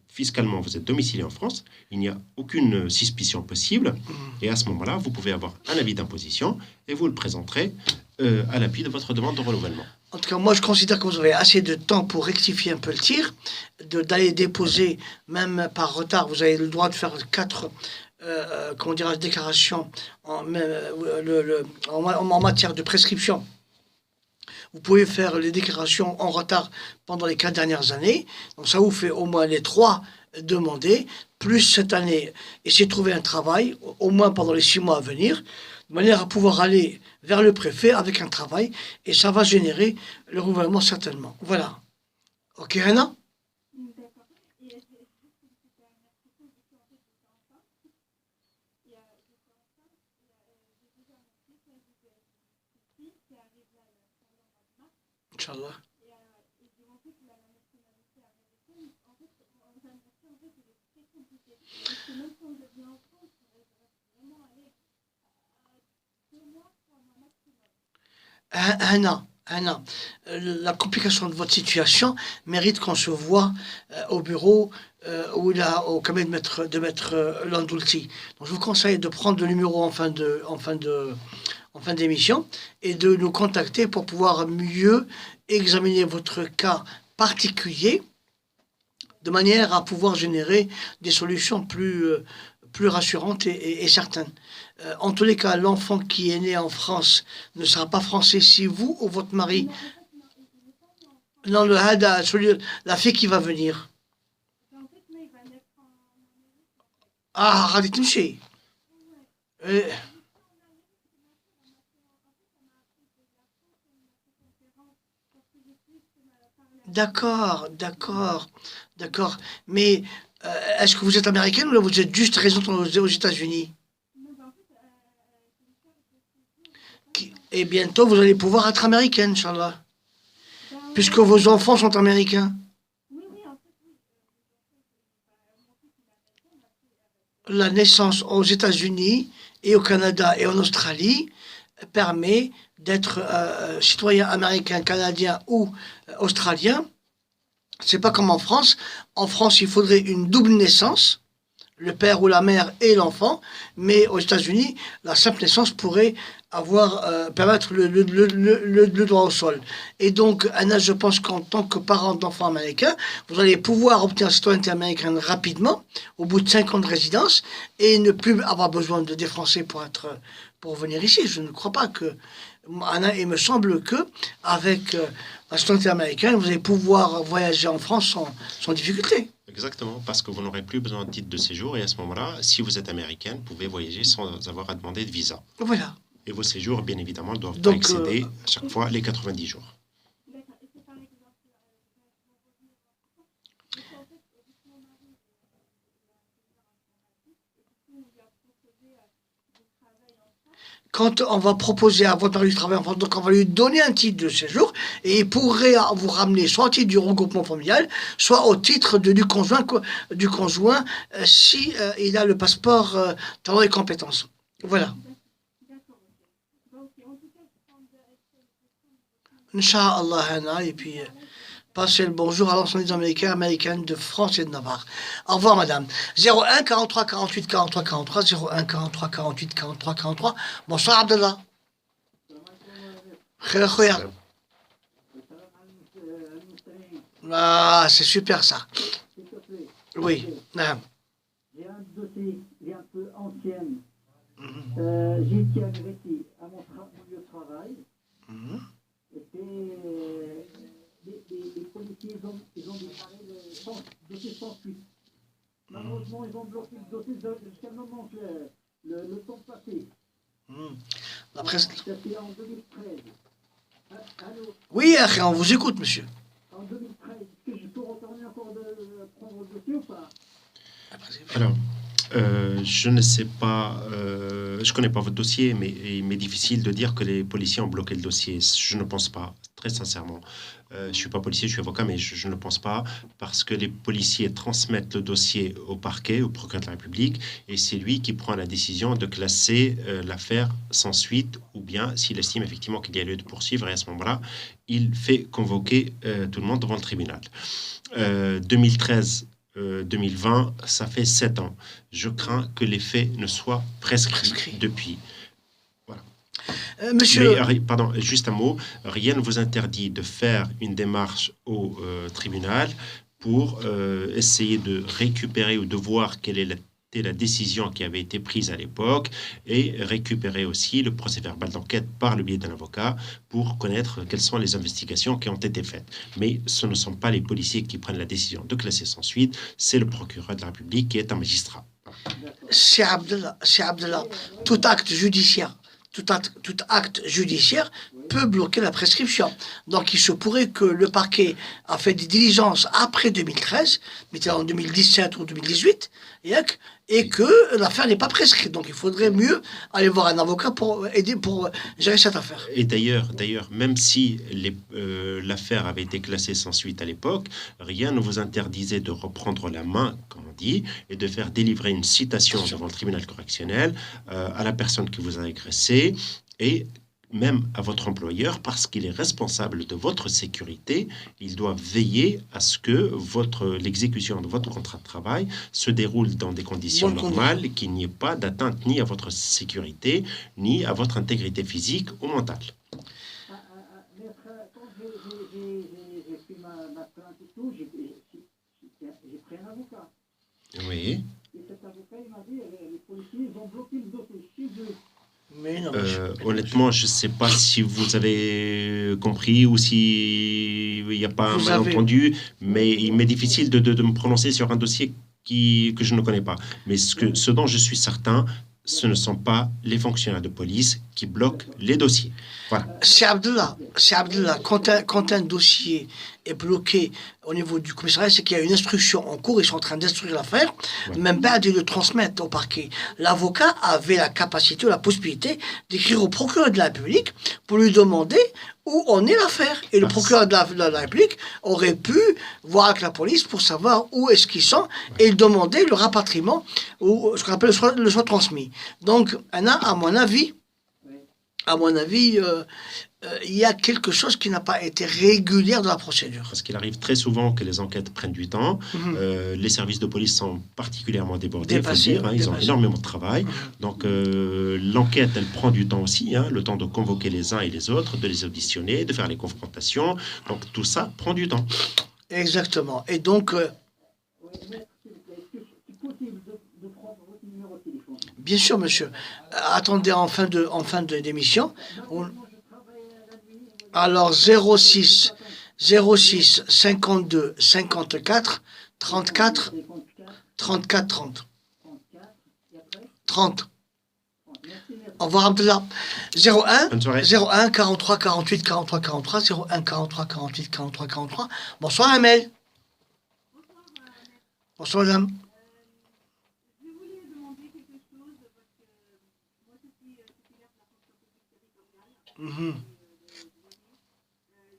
fiscalement, vous êtes domicilié en France, il n'y a aucune suspicion possible, et à ce moment-là, vous pouvez avoir un avis d'imposition, et vous le présenterez à l'appui de votre demande de renouvellement. En tout cas, moi, je considère que vous avez assez de temps pour rectifier un peu le tir, d'aller déposer, même par retard, vous avez le droit de faire 4 déclarations en matière de prescription. Vous pouvez faire les déclarations en retard pendant les 4 dernières années. Donc ça vous fait au moins les 3 demandés, plus cette année, essayez de trouver un travail, au moins pendant les 6 mois à venir. de manière à pouvoir aller vers le préfet avec un travail, et ça va générer le renouvellement certainement. Voilà. Ok, Anna? D'accord. Et juste une petite dernière question, du coup, en fait, j'étais enceinte. Et j'étais enceinte, et j'ai déjà mon fils, là, j'ai une fille qui arrive là, Inch'Allah, au mois de mars. Inch'Allah. Et j'ai montré qu'il a la nationalité américaine. En fait, en termes de en fait, il est très compliqué. Parce que même quand je viens en France, je reste vraiment aller à 2 mois, 3 mois maximum. Un an. La complication de votre situation mérite qu'on se voit au bureau ou là au cabinet de mettre Landulti. Donc je vous conseille de prendre le numéro en fin d'émission et de nous contacter pour pouvoir mieux examiner votre cas particulier de manière à pouvoir générer des solutions plus rassurantes et certaines. En tous les cas, l'enfant qui est né en France ne sera pas français si vous ou votre mari. Non, en fait, non, il n'est pas né en France. Non, le hada, la fille qui va venir. En fait, là, il va naître en Amérique. Ah, radit touché. Ouais. D'accord. Mais est-ce que vous êtes américaine ou là vous êtes juste résidente aux États-Unis? Et bientôt vous allez pouvoir être américaine, Inch'Allah. Puisque vos enfants sont américains. La naissance aux États-Unis et au Canada et en Australie permet d'être citoyen américain, canadien ou australien. C'est pas comme en France. En France, il faudrait une double naissance, le père ou la mère et l'enfant. Mais aux États-Unis, la simple naissance pourrait permettre le droit au sol. Et donc, Anna, je pense qu'en tant que parent d'enfants américains, vous allez pouvoir obtenir la citoyenneté américaine rapidement, au bout de 5 ans de résidence, et ne plus avoir besoin de des Français pour venir ici. Je ne crois pas que Anna, il me semble que avec la citoyenneté américaine, vous allez pouvoir voyager en France sans difficulté. Exactement, parce que vous n'aurez plus besoin de titre de séjour et à ce moment-là, si vous êtes américain, vous pouvez voyager sans avoir à demander de visa. Voilà. Et vos séjours, bien évidemment, ne doivent pas Donc, excéder à chaque fois les 90 jours. D'accord. Et c'est par exemple, parce qu'en fait, vu que mon mari est ingénieur informatique, et du coup, on lui a proposé du travail en France. Quand on va proposer à votre mari du travail en France, donc on va lui donner un titre de séjour et il pourrait vous ramener soit au titre du regroupement familial, soit au titre du conjoint si il a le passeport talent et compétences. Voilà. D'accord, ok. Donc, en tout cas, je prends Inch'Allah, Hana, et puis passez le bonjour à l'ensemble des Américaines de France et de Navarre. Au revoir, madame. 01 43 48 43 43, 01 43 48 43 43. Bonsoir, Abdallah. Khair, khair. Ah, c'est super ça. S'il te plaît. Oui, naam. J'ai un dossier, il est un peu ancien. J'ai été agressé à mon lieu de travail. Et les policiers, ils ont déclaré le dossier sans suite. Malheureusement, ils ont bloqué le dossier jusqu'à le moment que le temps passé. La presse... C'était en 2013. Allô? Oui, on vous écoute, monsieur. En 2013, est-ce que je peux retourner encore prendre le dossier ou pas? Alors, je ne sais pas, je connais pas votre dossier, mais il m'est difficile de dire que les policiers ont bloqué le dossier. Je ne pense pas, très sincèrement. Je suis pas policier, je suis avocat, mais je ne pense pas, parce que les policiers transmettent le dossier au parquet, au procureur de la République, et c'est lui qui prend la décision de classer l'affaire sans suite, ou bien s'il estime effectivement qu'il y a lieu de poursuivre, et à ce moment-là, il fait convoquer tout le monde devant le tribunal. 2013. 2020, ça fait 7 ans. Je crains que les faits ne soient prescrits depuis. Voilà. Monsieur... Mais, pardon, juste un mot. Rien ne vous interdit de faire une démarche au tribunal pour essayer de récupérer ou de voir quelle est la décision qui avait été prise à l'époque et récupérer aussi le procès-verbal d'enquête par le biais d'un avocat pour connaître quelles sont les investigations qui ont été faites. Mais ce ne sont pas les policiers qui prennent la décision de classer sans suite, c'est le procureur de la République qui est un magistrat. C'est Abdallah. Tout acte judiciaire tout acte judiciaire peut bloquer la prescription. Donc il se pourrait que le parquet a fait des diligences après 2013, mais c'était en 2017 ou 2018, et que l'affaire n'est pas prescrite. Donc il faudrait mieux aller voir un avocat pour aider, pour gérer cette affaire. Et d'ailleurs, même si l'affaire avait été classée sans suite à l'époque, rien ne vous interdisait de reprendre la main, comme on dit, et de faire délivrer une citation devant le tribunal correctionnel à la personne qui vous a agressé, et même à votre employeur, parce qu'il est responsable de votre sécurité. Il doit veiller à ce que l'exécution de votre contrat de travail se déroule dans des conditions normales, qu'il n'y ait pas d'atteinte ni à votre sécurité, ni à votre intégrité physique ou mentale. Maître, quand j'ai fait ma plainte et tout, j'ai pris un avocat. Oui. Et cet avocat, il m'a dit, les policiers, ils ont bloqué le dossier chez eux. Mais non, honnêtement, je ne sais pas si vous avez compris ou s'il n'y a pas un malentendu, mais il m'est difficile de me prononcer sur un dossier que je ne connais pas. Mais ce dont je suis certain, ce ne sont pas les fonctionnaires de police qui bloquent les dossiers. Voilà. C'est Abdullah. Quand un dossier est bloqué au niveau du commissariat, c'est qu'il y a une instruction en cours, ils sont en train d'instruire l'affaire, même pas de le transmettre au parquet. L'avocat avait la capacité ou la possibilité d'écrire au procureur de la République pour lui demander où en est l'affaire. Et le procureur de la République aurait pu voir avec la police pour savoir où est-ce qu'ils sont et demander le rapatriement ou ce qu'on appelle le soit transmis. Donc, Anna, à mon avis, il y a quelque chose qui n'a pas été régulière dans la procédure. Parce qu'il arrive très souvent que les enquêtes prennent du temps. Les services de police sont particulièrement débordés, il faut le dire. Ils ont énormément de travail. Donc l'enquête, elle prend du temps aussi. Le temps de convoquer les uns et les autres, de les auditionner, de faire les confrontations. Donc tout ça prend du temps. Exactement. Et donc... Bien sûr, monsieur. Attendez en fin d'émission. Alors 06 52 54 34 34 30. 30. Au revoir Abdullah. 01 43 48 43 43 01 43 48 43 43. Bonsoir Amel. Bonsoir madame.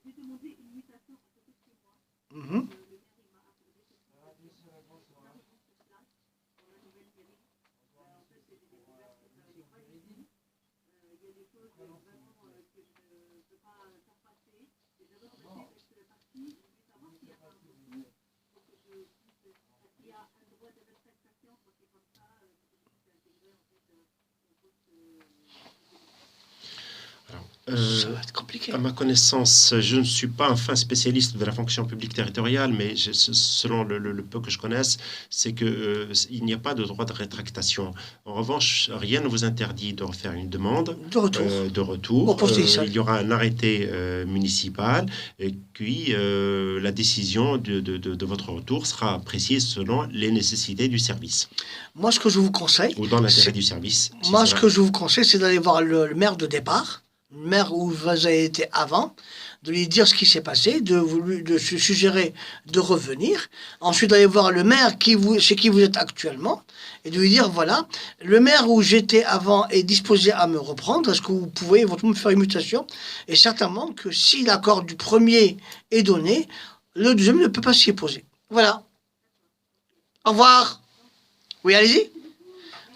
J'ai demandé une mutation à côté de chez moi. Le maire, il m'a accordé cette mutation. J'arrive sur place, dans la nouvelle mairie. En fait, j'ai des découvertes que je n'avais pas ici. Il y a des choses vraiment que je ne peux pas faire passer. Et j'avais souhaité être partie. Je voulais savoir s'il y a un recours pour que je puisse... S'il y a un droit de rétractation, parce que comme ça, je puisse intégrer en fait mon poste. Ça va être compliqué. À ma connaissance, je ne suis pas un fin spécialiste de la fonction publique territoriale, mais selon le peu que je connaisse, c'est qu'il n'y a pas de droit de rétractation. En revanche, rien ne vous interdit de refaire une demande de retour. Il y aura un arrêté municipal et puis la décision de votre retour sera appréciée selon les nécessités du service. Moi, ce que je vous conseille... Ou dans l'intérêt du service. Ce que je vous conseille, c'est d'aller voir le maire de départ, le maire où vous avez été avant, de lui dire ce qui s'est passé, de se suggérer de revenir. Ensuite, d'aller voir le maire chez qui vous êtes actuellement et de lui dire, voilà, le maire où j'étais avant est disposé à me reprendre. Est-ce que vous pouvez éventuellement me faire une mutation? Et certainement que si l'accord du premier est donné, le deuxième ne peut pas s'y opposer. Voilà. Au revoir. Oui, allez-y.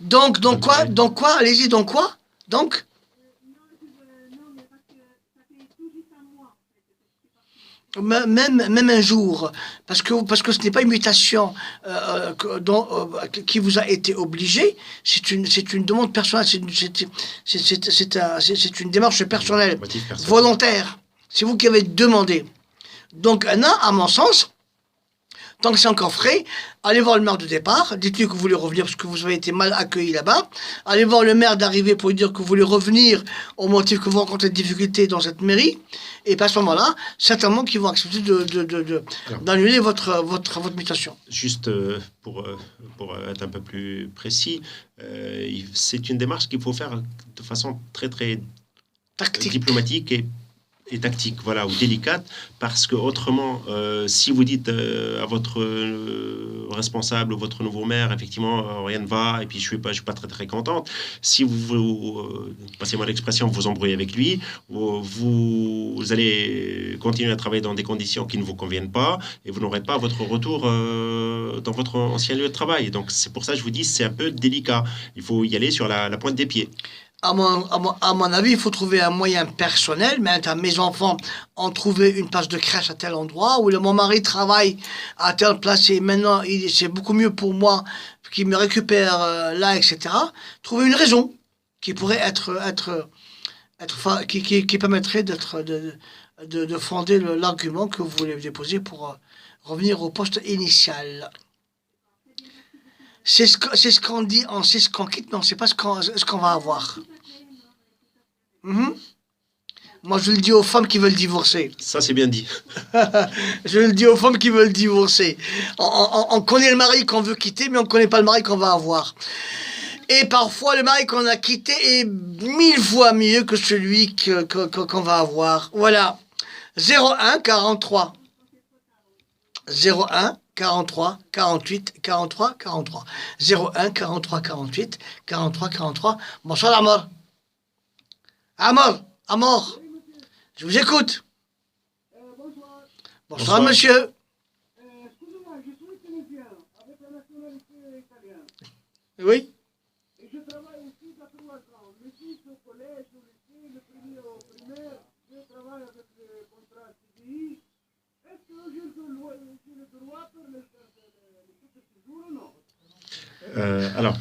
Donc quoi? Allez-y, donc quoi? Donc même un jour, parce que ce n'est pas une mutation qui vous a été obligée, c'est une demande personnelle, c'est une démarche personnelle, volontaire. C'est vous qui avez demandé. Donc, Anna, à mon sens, Tant que c'est encore frais, allez voir le maire de départ, dites-lui que vous voulez revenir parce que vous avez été mal accueilli là-bas. Allez voir le maire d'arrivée pour lui dire que vous voulez revenir au motif que vous rencontrez des difficultés dans cette mairie. Et à ce moment-là, certainement qu'ils vont accepter d'annuler votre mutation. Juste pour être un peu plus précis, c'est une démarche qu'il faut faire de façon très très Tactique. diplomatique et tactique, voilà, ou délicate, parce que autrement, si vous dites à votre responsable ou votre nouveau maire, effectivement, rien ne va, et puis je suis pas très très contente. Si passez-moi l'expression, vous embrouillez avec lui, vous allez continuer à travailler dans des conditions qui ne vous conviennent pas, et vous n'aurez pas votre retour dans votre ancien lieu de travail. Donc c'est pour ça que je vous dis, c'est un peu délicat. Il faut y aller sur la pointe des pieds. À mon avis, il faut trouver un moyen personnel. Maintenant, mes enfants ont trouvé une place de crèche à tel endroit, ou mon mari travaille à telle place et maintenant c'est beaucoup mieux pour moi qu'il me récupère là, etc. Trouver une raison qui pourrait qui permettrait de fonder l'argument que vous voulez déposer pour revenir au poste initial. C'est ce qu'on dit, c'est ce qu'on quitte, non, c'est pas ce qu'on va avoir. Moi, je le dis aux femmes qui veulent divorcer. Ça, c'est bien dit. Je le dis aux femmes qui veulent divorcer. On connaît le mari qu'on veut quitter, mais on ne connaît pas le mari qu'on va avoir. Et parfois, le mari qu'on a quitté est 1000 fois mieux que celui qu'on va avoir. Voilà. 01 43 01 43 48 43 43 01 43 48 43 43. Bonsoir Amor. Amor, je vous écoute. Bonsoir monsieur. Excusez-moi, je suis tunisien, avec la nationalité italienne. Oui. Et je travaille ici depuis 3 ans. Le fils au collège, au lycée, le premier au primaire, je travaille avec le contrat CDI. Est-ce que j'ai le droit de faire le titre de séjour ou non? Alors,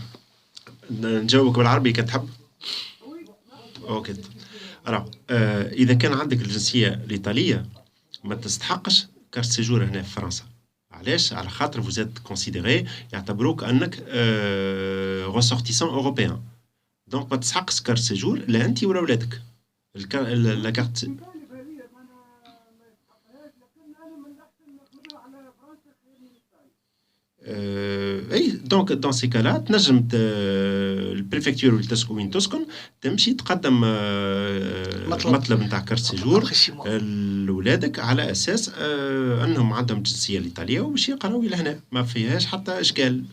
نجاوبك بالعربي كتحب؟ اوكي. alors اذا كان عندك الجنسيه الايطاليه ما تستحقش كارت سيجور هنا في فرنسا. علاش؟ على خاطر vous êtes considéré يعتبروك انك ressortissant européen. دونك ما تستحقش كارت سيجور لا انت ولا ولادك. لا كارت اي دونك دون سي كالا تنجم البريفكتور اللي تسكن وين تسكن تمشي تقدم مطلب نتاع كارت سيجور لولادك على اساس انهم عندهم الجنسيه الايطاليه وباش يقراو لهنا ما فيهاش حتى اشكال.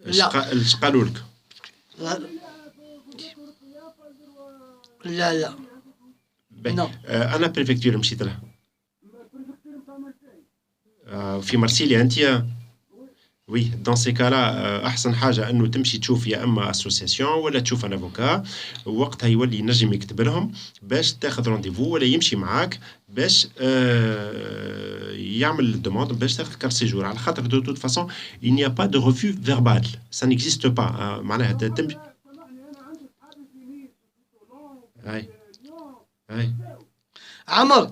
اش قالوا لك؟ لا انا بريفكتور مشيت لها في مرسيليا انت. وي دون سي كالا احسن حاجه انه تمشي تشوف يا اما اسوسياسيون ولا تشوف ان افوكا، وقتها يولي ينجم يكتب لهم باش تاخذ رونديفو ولا يمشي معاك باش يعمل الدوموند باش تاخذ كارت سيجور. على خاطر دو توت فاصون il n'y a pas de refus verbal, ça n'existe pas. معناها تمشي اي Amor.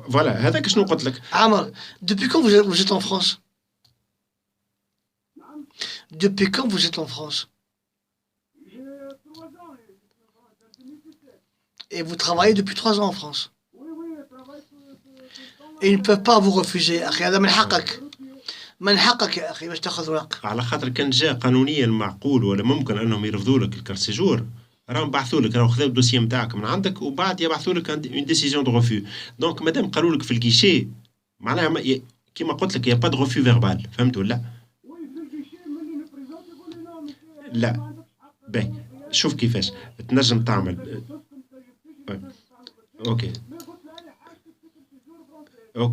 Voilà, هذاك شنو قلت لك. Amor, depuis quand vous êtes en France? Depuis quand vous êtes en France? Et vous travaillez depuis 3 ans en France? Et ils ne peuvent pas vous refuser. أخي هذا من حقك. من حقك يا أخي باش تاخذ ورق. على خاطر كان جاء قانونيا معقول ولا ممكن انهم يرفضوا لك الكارت سيجور، راهم بعثوا لك، راهم خذوا الدوسيه نتاعك من عندك وبعد يبعثوا لك اون ديسيزيون دو ريفو. دونك مادام قالوا لك في الكيشي معناها كيما قلت لك يا با دو ريفو فيربال، فهمت ولا؟ لا باهي شوف كيفاش تنجم تعمل. اوكي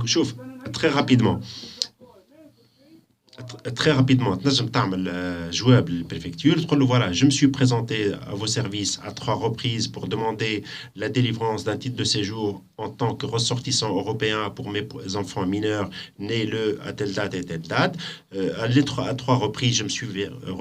شوف تري رابيدمون Très rapidement, تنجم تعمل جواب للبريفecture, تقول له voilà, je me suis présenté à vos services à 3 reprises pour demander la délivrance d'un titre de séjour en tant que ressortissant européen pour mes enfants mineurs nés le à telle date et telle date. À 3 reprises, je me suis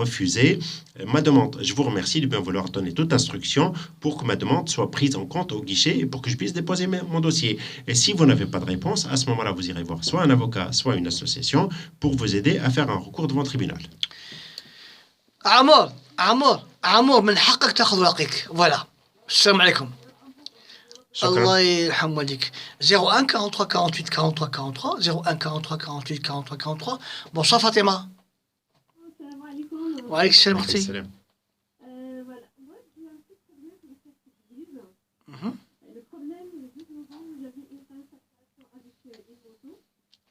refusé. Ma demande, je vous remercie de bien vouloir donner toute instruction pour que ma demande soit prise en compte au guichet et pour que je puisse déposer mon dossier. Et si vous n'avez pas de réponse, à ce moment-là, vous irez voir soit un avocat, soit une association pour vous aider à faire un recours devant le tribunal. عمر من حقك تاخذ ورقك. Voilà. السلام عليكم. الله يرحم والديك. 01 43 48 43 43 01 43 48 43 43. Bonsoir Fatima. Salam alaikum. Wa alaykoum salam. Salam. Voilà, moi j'ai un petit problème avec cette église. Mhm. Le problème, le 19 ans, j'avais une installation avec une moto,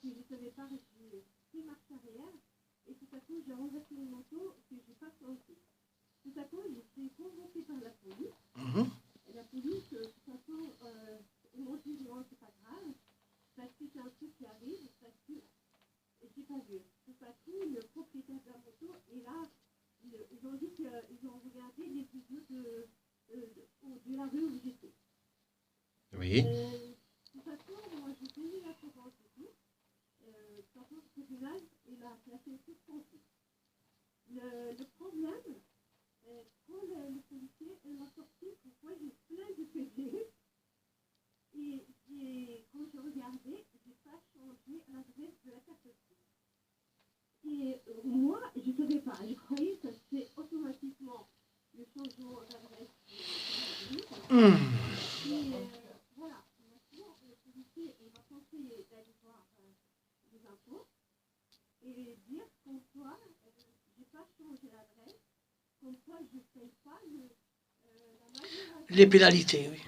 que je ne savais pas réguler. J'ai marche arrière, et tout à coup j'ai renversé une moto que je n'ai pas senti. Tout à coup, j'ai été convoquée par la police. Mhm. Et la police, de toute façon, ils m'ont dit non, c'est pas grave, parce que c'est un truc qui arrive, parce que j'ai pas vu. Tout à coup, le propriétaire de la moto, et là, ils ont dit qu'ils ont regardé les vidéos de la rue où j'étais. Oui. De toute façon, moi j'ai payé l'assurance et tout. De toute façon, le tribunal, il a placé suspendu. Le problème, quand le policier m'a sorti, pourquoi j'ai plein de PD. Et quand je regardais, j'ai pas changé l'adresse de la carte. Et moi, je ne savais pas. Je croyais que c'était automatiquement le changement d'adresse. Et voilà. Maintenant, le policier m'a conseillé d'aller voir les impôts et dire comme quoi je n'ai pas changé l'adresse, comme quoi je ne paye pas la majoration. Les pénalités, oui.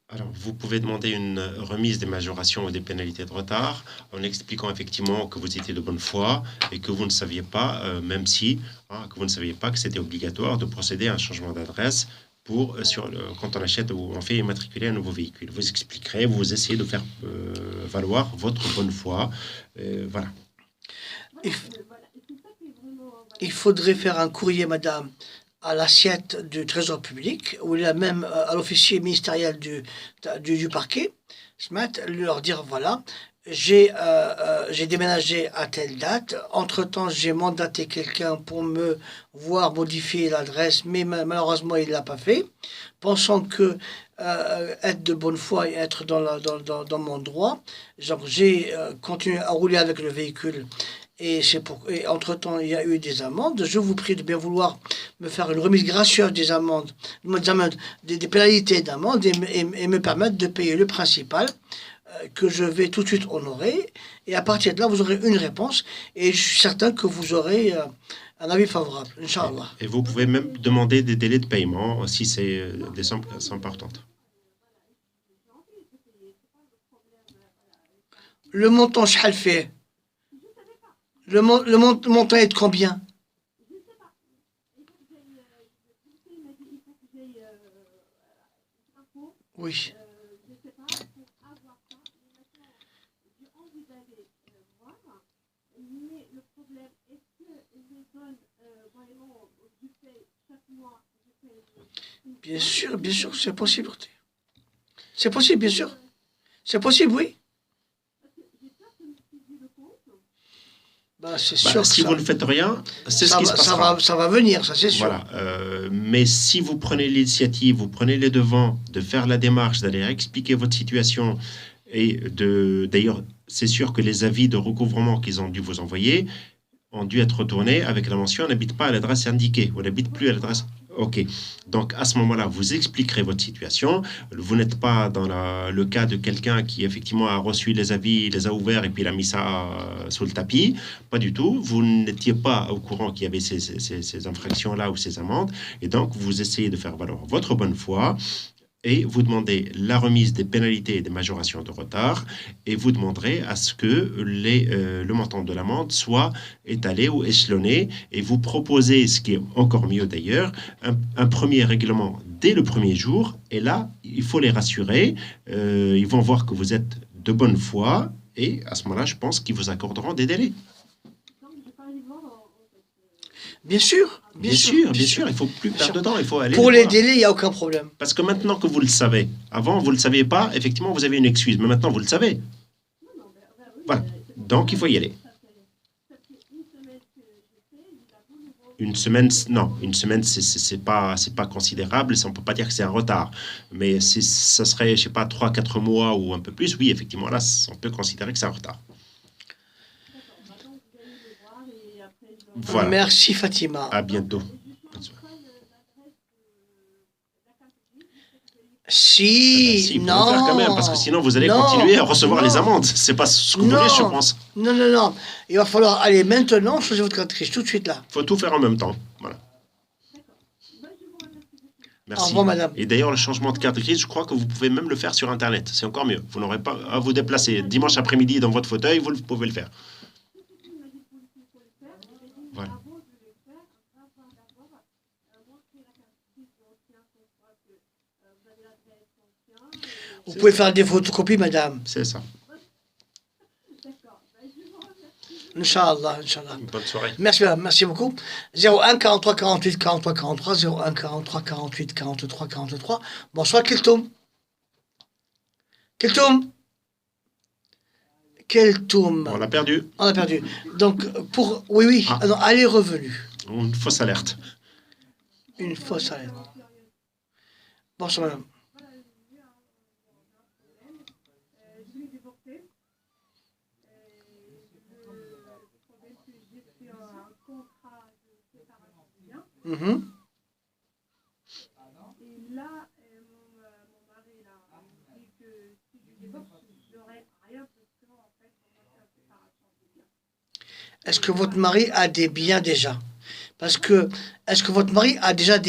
Alors, vous pouvez demander une remise des majorations ou des pénalités de retard en expliquant effectivement que vous étiez de bonne foi et que vous ne saviez pas, même si, que vous ne saviez pas que c'était obligatoire de procéder à un changement d'adresse pour, quand on achète ou on fait immatriculer un nouveau véhicule. Vous expliquerez, vous essayez de faire valoir votre bonne foi. Voilà. Il faudrait faire un courrier, madame, à l'assiette du Trésor public, ou là même à l'officier ministériel du parquet, leur dire voilà, j'ai déménagé à telle date, entre-temps j'ai mandaté quelqu'un pour me voir modifier l'adresse, mais malheureusement il ne l'a pas fait, pensant que être de bonne foi et être dans mon droit, genre j'ai continué à rouler avec le véhicule. Et entre-temps, il y a eu des amendes. Je vous prie de bien vouloir me faire une remise gracieuse des amendes, des pénalités d'amende et me permettre de payer le principal que je vais tout de suite honorer. Et à partir de là, vous aurez une réponse et je suis certain que vous aurez un avis favorable, Inch'Allah. Et vous pouvez même demander des délais de paiement si c'est des sommes importantes. Le montant, je le fais. Le montant est de combien? Je ne sais pas. Il faut que j'aille. Il m'a dit il faut que j'aille impôt. Oui. Je ne sais pas pour avoir ça. Mais maintenant, j'ai envie d'aller voir. Mais le problème, est-ce qu'ils me donnent vraiment je paye chaque mois, je paye. Bien sûr, c'est possible. C'est possible, bien sûr. C'est possible, oui. C'est sûr si vous ne faites rien, c'est ce qui se passera. Ça va venir, ça c'est sûr. Voilà. Mais si vous prenez l'initiative, vous prenez les devants de faire la démarche, d'aller expliquer votre situation et d'ailleurs, c'est sûr que les avis de recouvrement qu'ils ont dû vous envoyer ont dû être retournés avec la mention « n'habite pas à l'adresse indiquée » ou « n'habite plus à l'adresse ». Ok, donc à ce moment-là, vous expliquerez votre situation. Vous n'êtes pas dans le cas de quelqu'un qui effectivement a reçu les avis, les a ouverts et puis il a mis ça sous le tapis. Pas du tout. Vous n'étiez pas au courant qu'il y avait ces infractions-là ou ces amendes. Et donc, vous essayez de faire valoir votre bonne foi et vous demandez la remise des pénalités et des majorations de retard et vous demanderez à ce que le montant de l'amende soit étalé ou échelonné et vous proposez, ce qui est encore mieux d'ailleurs, un premier règlement dès le premier jour et là, il faut les rassurer, ils vont voir que vous êtes de bonne foi et à ce moment-là, je pense qu'ils vous accorderont des délais. Donc, je n'ai pas Bien sûr, Bien sûr, il faut plus perdre de temps, il faut aller Pour les les voir. délais, il n'y a aucun problème. Parce que maintenant que vous le savez, avant vous ne le saviez pas, effectivement vous avez une excuse, mais maintenant vous le savez. Voilà, donc il faut y aller. Une semaine, non, une semaine c'est pas considérable, on ne peut pas dire que c'est un retard. Mais si ça serait, je sais pas, 3-4 mois ou un peu plus, oui, effectivement, là on peut considérer que c'est un retard. Voilà, Merci Fatima. à bientôt. Bonne soirée. Si, Si, vous pouvez non. le faire quand même, parce que sinon vous allez Non, continuer à recevoir non. les amendes. C'est pas ce que vous voulez, je pense. Non. Il va falloir aller maintenant changer votre carte grise, tout de suite là. Il faut tout faire en même temps. Voilà. Merci. Au revoir, madame. Et d'ailleurs, le changement de carte grise, je crois que vous pouvez même le faire sur Internet. C'est encore mieux. Vous n'aurez pas à vous déplacer dimanche après-midi dans votre fauteuil, vous pouvez le faire. Voilà. Vous pouvez faire des photocopies, madame. C'est ça. Inch'Allah. Bonne soirée. Merci, madame. Merci beaucoup. 01 43 48 43 43, 01 43 48 43 43. Bonsoir, Keltoum. Keltoum. On l'a perdu. On a perdu. Donc, pour... Oui. Ah. Non, aller revenu. Une fausse alerte. Une fausse alerte. Bonsoir, madame. Je l'ai divorcé. Le problème, c'est que j'ai fait un contrat de séparation de biens. Mhm. Et là, mon mari là, il dit que si je divorce, je n'aurai rien parce que en fait, on va faire séparation de biens. Est-ce que votre mari a des biens déjà? Est-ce que votre mari a déjà des